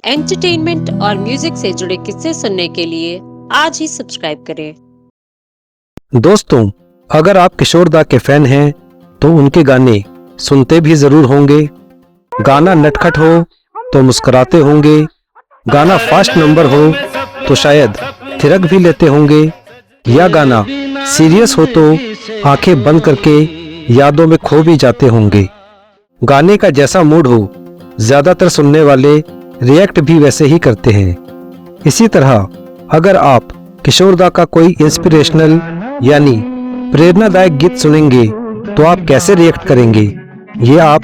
Entertainment और music से जुड़े किस्से सुनने के लिए आज ही सब्सक्राइब करें। दोस्तों, अगर आप किशोर दा के फैन हैं तो उनके गाने सुनते भी जरूर होंगे। गाना नटखट हो तो मुस्कुराते होंगे, गाना फास्ट नंबर हो तो शायद थिरक भी लेते होंगे, या गाना सीरियस हो तो आंखें बंद करके यादों में खो भी जाते होंगे। गाने का जैसा मूड हो, ज्यादातर सुनने वाले रिएक्ट भी वैसे ही करते हैं। इसी तरह अगर आप किशोर दा का कोई इंस्पिरेशनल यानी प्रेरणादायक गीत सुनेंगे तो आप कैसे रिएक्ट करेंगे, ये आप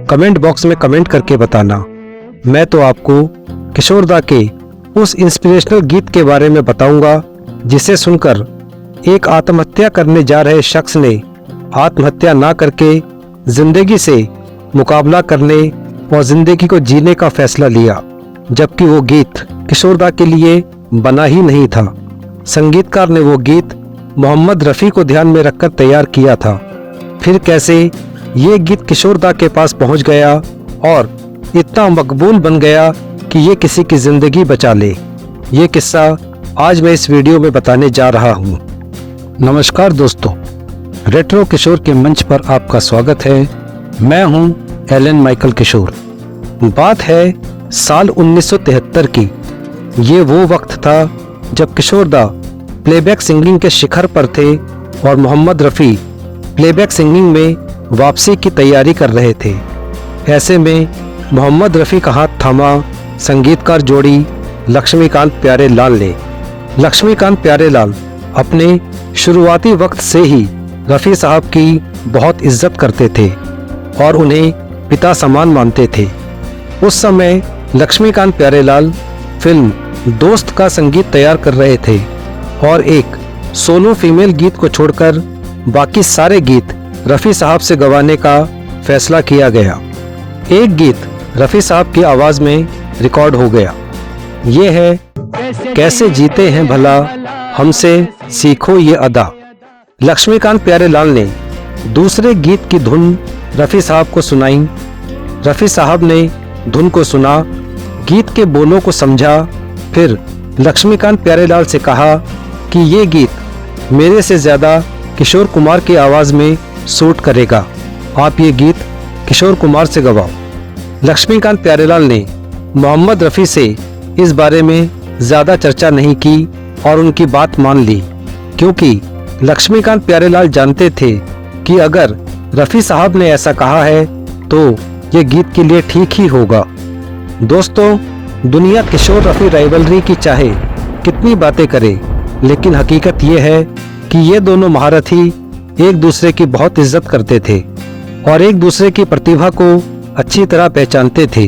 कमेंट बॉक्स में कमेंट करके बताना। मैं तो आपको किशोर दा के उस इंस्पिरेशनल गीत के बारे में बताऊंगा जिसे सुनकर एक आत्महत्या करने जा रहे शख्स ने आत्महत्या ना करके जिंदगी से मुकाबला करने और जिंदगी को जीने का फैसला लिया, जबकि वो गीत किशोर दा के लिए बना ही नहीं था। संगीतकार ने वो गीत मोहम्मद रफ़ी को ध्यान में रखकर तैयार किया था। फिर कैसे ये गीत किशोर दा के पास पहुंच गया और इतना मकबूल बन गया कि ये किसी की जिंदगी बचा ले, ये किस्सा आज मैं इस वीडियो में बताने जा रहा हूँ। नमस्कार दोस्तों, रेट्रो किशोर के मंच पर आपका स्वागत है। मैं हूँ एलन माइकल किशोर। बात है साल 1973 की। ये वो वक्त था जब किशोर दा प्लेबैक सिंगिंग के शिखर पर थे और मोहम्मद रफ़ी प्लेबैक सिंगिंग में वापसी की तैयारी कर रहे थे। ऐसे में मोहम्मद रफ़ी का हाथ थामा संगीतकार जोड़ी लक्ष्मीकांत प्यारेलाल ने। लक्ष्मीकांत प्यारेलाल अपने शुरुआती वक्त से ही रफ़ी साहब की बहुत इज्जत करते थे और उन्हें पिता समान मानते थे। उस समय लक्ष्मीकांत प्यारेलाल फिल्म दोस्त का संगीत तैयार कर रहे थे और एक सोलो फीमेल गीत को छोड़कर बाकी सारे गीत रफ़ी साहब से गवाने का फैसला किया गया। एक गीत रफ़ी साहब की आवाज़ में रिकॉर्ड हो गया। ये है कैसे जीते हैं भला, हमसे सीखो ये अदा। लक्ष्मीकांत प्यारेलाल ने दूसरे गीत की धुन रफ़ी साहब को सुनाई। रफ़ी साहब ने धुन को सुना, गीत के बोलों को समझा, फिर लक्ष्मीकांत प्यारेलाल से कहा कि ये गीत मेरे से ज़्यादा किशोर कुमार की आवाज़ में सूट करेगा, आप ये गीत किशोर कुमार से गवाओ। लक्ष्मीकांत प्यारेलाल ने मोहम्मद रफ़ी से इस बारे में ज़्यादा चर्चा नहीं की और उनकी बात मान ली, क्योंकि लक्ष्मीकांत प्यारेलाल जानते थे कि अगर रफ़ी साहब ने ऐसा कहा है तो ये गीत के लिए ठीक ही होगा। दोस्तों, दुनिया किशोर रफ़ी राइवलरी की चाहे कितनी बातें करे, लेकिन हकीकत ये है कि ये दोनों महारथी एक दूसरे की बहुत इज्जत करते थे और एक दूसरे की प्रतिभा को अच्छी तरह पहचानते थे।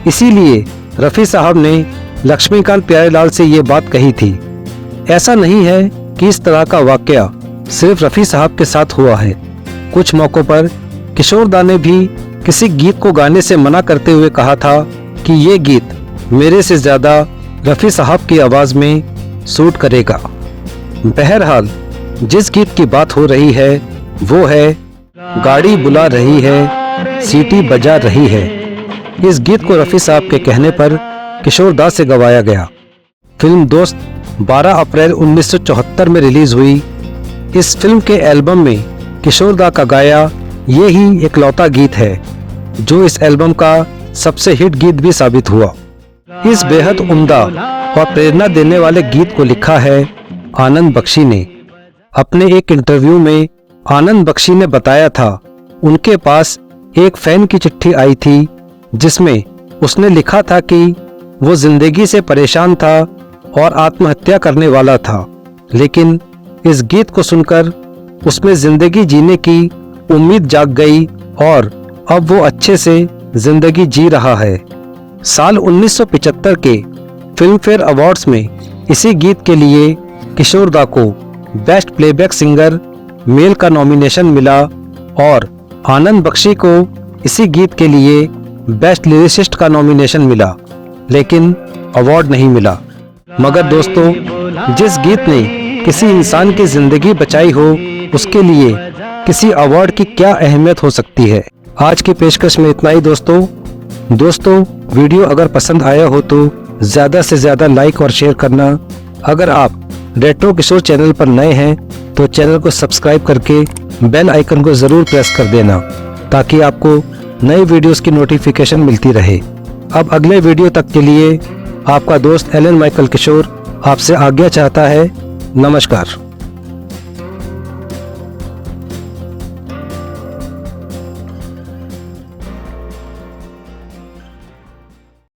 इसीलिए रफ़ी साहब ने लक्ष्मीकांत प्यारेलाल से ये बात कही थी। ऐसा नहीं है कि इस तरह का वाकया सिर्फ रफ़ी साहब के साथ हुआ है। कुछ मौक़ों पर किशोर दा ने भी किसी गीत को गाने से मना करते हुए कहा था कि ये गीत मेरे से ज़्यादा रफ़ी साहब की आवाज़ में सूट करेगा। बहरहाल जिस गीत की बात हो रही है वो है गाड़ी बुला रही है, सीटी बजा रही है। इस गीत को रफ़ी साहब के कहने पर किशोर दा से गवाया गया। फिल्म दोस्त 12 अप्रैल 1974 में रिलीज़ हुई। इस फिल्म के एल्बम में किशोर दा का गाया ये ही इकलौता गीत है जो इस एल्बम का सबसे हिट गीत भी साबित हुआ। इस बेहद उम्दा और प्रेरणा देने वाले गीत को लिखा है आनंद बख्शी ने। अपने एक इंटरव्यू में आनंद बख्शी ने बताया था उनके पास एक फैन की चिट्ठी आई थी जिसमें उसने लिखा था कि वो जिंदगी से परेशान था और आत्महत्या करने वाला था, लेकिन इस गीत को सुनकर उसमें जिंदगी जीने की उम्मीद जाग गई और अब वो अच्छे से जिंदगी जी रहा है। साल 1975 के फिल्म फेयर अवार्ड्स में इसी गीत के लिए किशोर दा को बेस्ट प्लेबैक सिंगर मेल का नॉमिनेशन मिला और आनंद बख्शी को इसी गीत के लिए बेस्ट लिरिसिस्ट का नॉमिनेशन मिला, लेकिन अवार्ड नहीं मिला। मगर दोस्तों, जिस गीत ने किसी इंसान की जिंदगी बचाई हो उसके लिए किसी अवार्ड की क्या अहमियत हो सकती है। आज की पेशकश में इतना ही दोस्तों। दोस्तों, वीडियो अगर पसंद आया हो तो ज़्यादा से ज़्यादा लाइक और शेयर करना। अगर आप रेट्रो किशोर चैनल पर नए हैं तो चैनल को सब्सक्राइब करके बेल आइकन को ज़रूर प्रेस कर देना ताकि आपको नई वीडियोस की नोटिफिकेशन मिलती रहे। अब अगले वीडियो तक के लिए आपका दोस्त एलन माइकल किशोर आपसे आज्ञा चाहता है। नमस्कार।